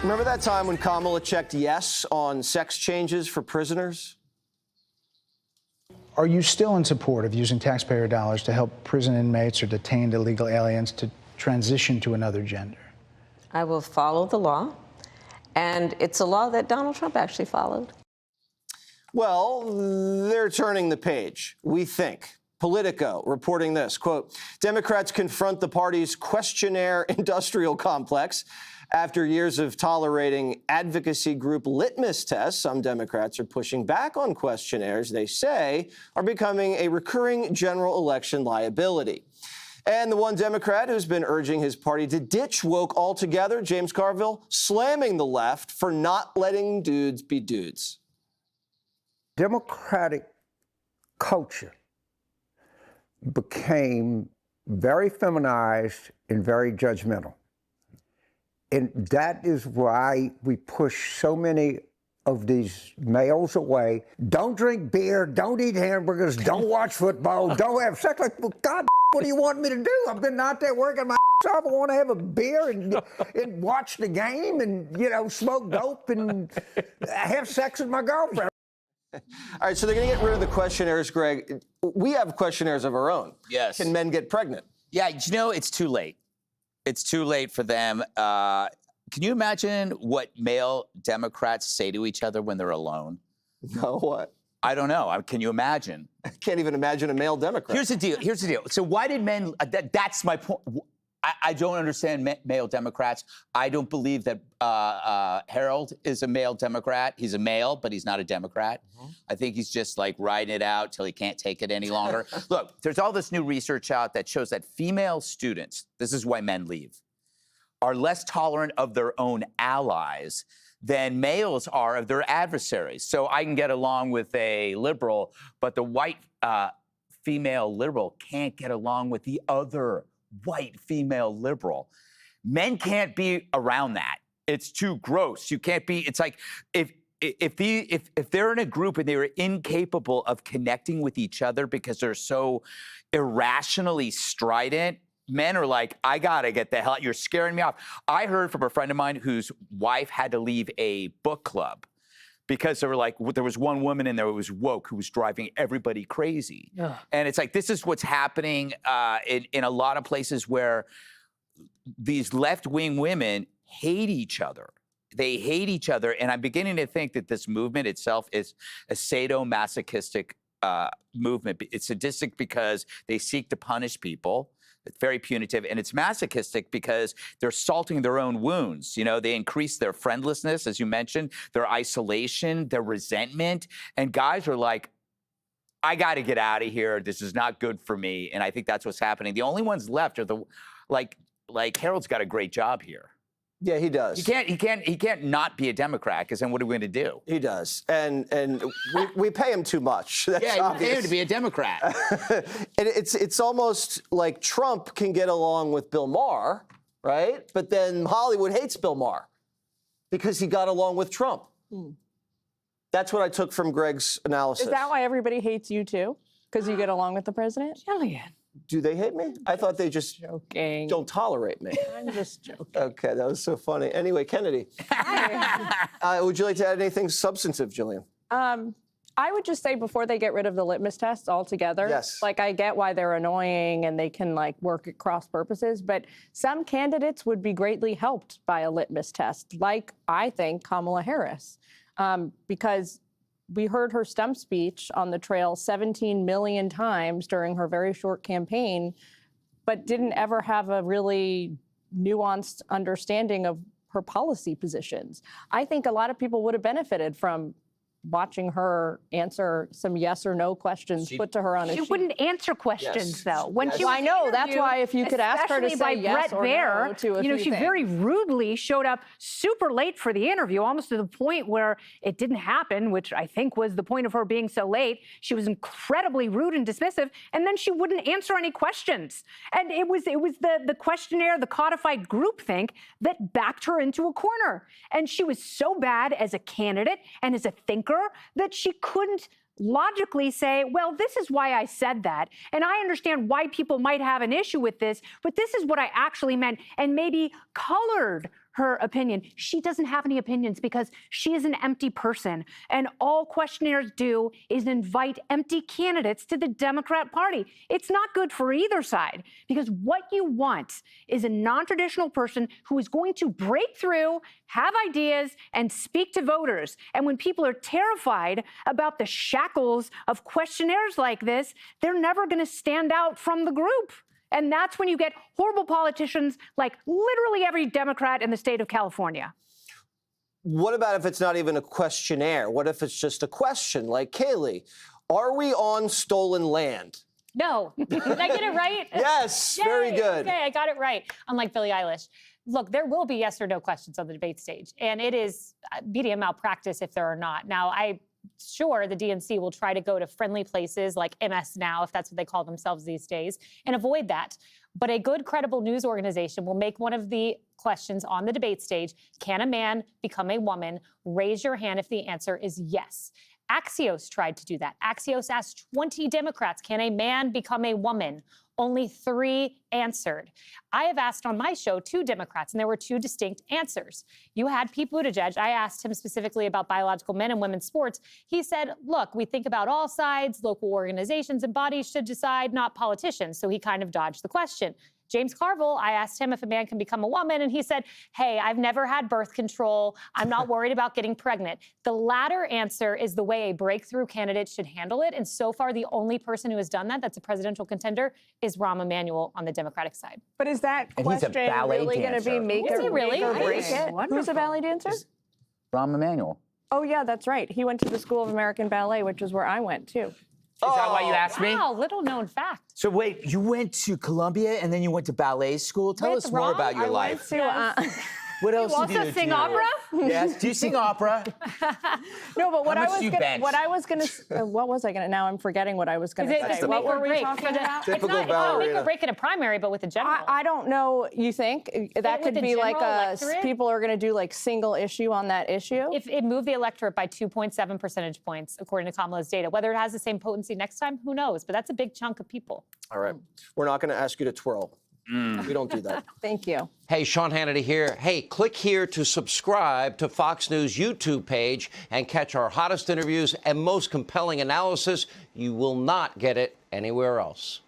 Remember that time when Kamala checked yes on sex changes for prisoners? Are you still in support of using taxpayer dollars to help prison inmates or detained illegal aliens to transition to another gender? I will follow the law, and it's a law that Donald Trump actually followed. Well, they're turning the page, we think. Politico reporting this, quote, Democrats confront the party's questionnaire industrial complex. After years of tolerating advocacy group litmus tests, some Democrats are pushing back on questionnaires they say are becoming a recurring general election liability. And the one Democrat who's been urging his party to ditch woke altogether, James Carville, slamming the left for not letting dudes be dudes. Democratic culture became very feminized and very judgmental. And that is why we push so many of these males away. Don't drink beer, don't eat hamburgers, don't watch football, don't have sex. Like, well, God, what do you want me to do? I've been out there working my ass off. I want to have a beer and watch the game and, you know, smoke dope and have sex with my girlfriend. All right, so they're going to get rid of the questionnaires, Greg. We have questionnaires of our own. Yes. Can men get pregnant? Yeah, you know, it's too late. It's too late for them. Can you imagine what male Democrats say to each other when they're alone? No, what? I don't know. Can you imagine? I can't even imagine a male Democrat. Here's the deal. So why did men, that's my point. I don't understand male Democrats. I don't believe that Harold is a male Democrat. He's a male, but he's not a Democrat. Mm-hmm. I think he's just like riding it out till he can't take it any longer. Look, there's all this new research out that shows that female students, this is why men leave, are less tolerant of their own allies than males are of their adversaries. So I can get along with a liberal, but the white female liberal can't get along with the other white female liberal. Men can't be around that. It's too gross. You can't be, it's like if they're in a group and they're incapable of connecting with each other because they're so irrationally strident, men are like, I gotta get the hell, you're scaring me off. I heard from a friend of mine whose wife had to leave a book club because there was one woman in there who was woke, who was driving everybody crazy. Ugh. And it's like, this is what's happening in a lot of places where these left-wing women hate each other. They hate each other. And I'm beginning to think that this movement itself is a sadomasochistic movement. It's sadistic because they seek to punish people. It's very punitive, and it's masochistic because they're salting their own wounds. You know, they increase their friendlessness, as you mentioned, their isolation, their resentment. And guys are like, I got to get out of here. This is not good for me. And I think that's what's happening. The only ones left are the, like Harold's got a great job here. Yeah, he does. He can't not be a Democrat, because then what are we going to do? He does, and we pay him too much. That's yeah, obvious. we pay him to be a Democrat. And it's almost like Trump can get along with Bill Maher, right? But then Hollywood hates Bill Maher because he got along with Trump. That's what I took from Greg's analysis. Is that why everybody hates you too? Because you get along with the president? Jillian. Do they hate me? I thought they just don't tolerate me. I'm just joking. Okay, that was so funny. Anyway, Kennedy, would you like to add anything substantive, Jillian? I would just say before they get rid of the litmus tests altogether, yes. Like I get why they're annoying and they can like work at cross purposes, but some candidates would be greatly helped by a litmus test, like I think Kamala Harris, because we heard her stump speech on the trail 17 million times during her very short campaign, but didn't ever have a really nuanced understanding of her policy positions. I think a lot of people would have benefited from watching her answer some yes or no questions put to her on a sheet. She wouldn't answer questions, though. When she was I know. That's why if you could ask her to say yes or no to a few she very rudely showed up super late for the interview, almost to the point where it didn't happen, which I think was the point of her being so late. She was incredibly rude and dismissive, and then she wouldn't answer any questions. And it was the questionnaire, the codified groupthink that backed her into a corner. And she was so bad as a candidate and as a thinker that she couldn't logically say, well, this is why I said that. And I understand why people might have an issue with this, but this is what I actually meant, and maybe colored her opinion. She doesn't have any opinions because she is an empty person. And all questionnaires do is invite empty candidates to the Democrat Party. It's not good for either side because what you want is a non-traditional person who is going to break through, have ideas, and speak to voters. And when people are terrified about the shackles of questionnaires like this, they're never going to stand out from the group. And that's when you get horrible politicians like literally every Democrat in the state of California. What about if it's not even a questionnaire? What if it's just a question like, Kayleigh, are we on stolen land? No. Did I get it right? Yes, very Yay, good. Okay, I got it right. Unlike Billie Eilish. Look, there will be yes or no questions on the debate stage, and it is media malpractice if there are not. Now, I'm sure the DNC will try to go to friendly places like MS Now, if that's what they call themselves these days, and avoid that. But a good, credible news organization will make one of the questions on the debate stage, can a man become a woman? Raise your hand if the answer is yes. Axios tried to do that. Axios asked 20 Democrats, can a man become a woman? Only 3 answered. I have asked on my show 2 Democrats, and there were 2 distinct answers. You had Pete Buttigieg. I asked him specifically about biological men and women's sports. He said, look, we think about all sides. Local organizations and bodies should decide, not politicians. So he kind of dodged the question. James Carville, I asked him if a man can become a woman, and he said, hey, I've never had birth control. I'm not worried about getting pregnant. The latter answer is the way a breakthrough candidate should handle it. And so far, the only person who has done that, that's a presidential contender, is Rahm Emanuel on the Democratic side. But is that And he's a question ballet really going to dancer. be make Is or he really? make or break Nice. it? Who's a ballet dancer? Rahm Emanuel. Oh, yeah, that's right. He went to the School of American Ballet, which is where I went, too. Is that why you asked me? Wow, little known fact. So wait, you went to Columbia and then you went to ballet school? Tell With us more Rahm? about your I went life. What else You did you also do? sing opera? Yes. Do you sing opera? No, but what How I much was do you gonna, bench? what I was gonna, what was I gonna? Now I'm forgetting what I was gonna Is say. it What make or were we break talking for the? about? Typical it's not make ballerina. or break in a primary, but with a general. I don't know. You think that with could the be like general a electorate? people are gonna do like single issue on that issue? If it moved the electorate by 2.7 percentage points, according to Kamala's data. Whether it has the same potency next time, who knows? But that's a big chunk of people. All right. We're not going to ask you to twirl. We don't do that. Thank you. Hey, Sean Hannity here. Hey, click here to subscribe to Fox News YouTube page and catch our hottest interviews and most compelling analysis. You will not get it anywhere else.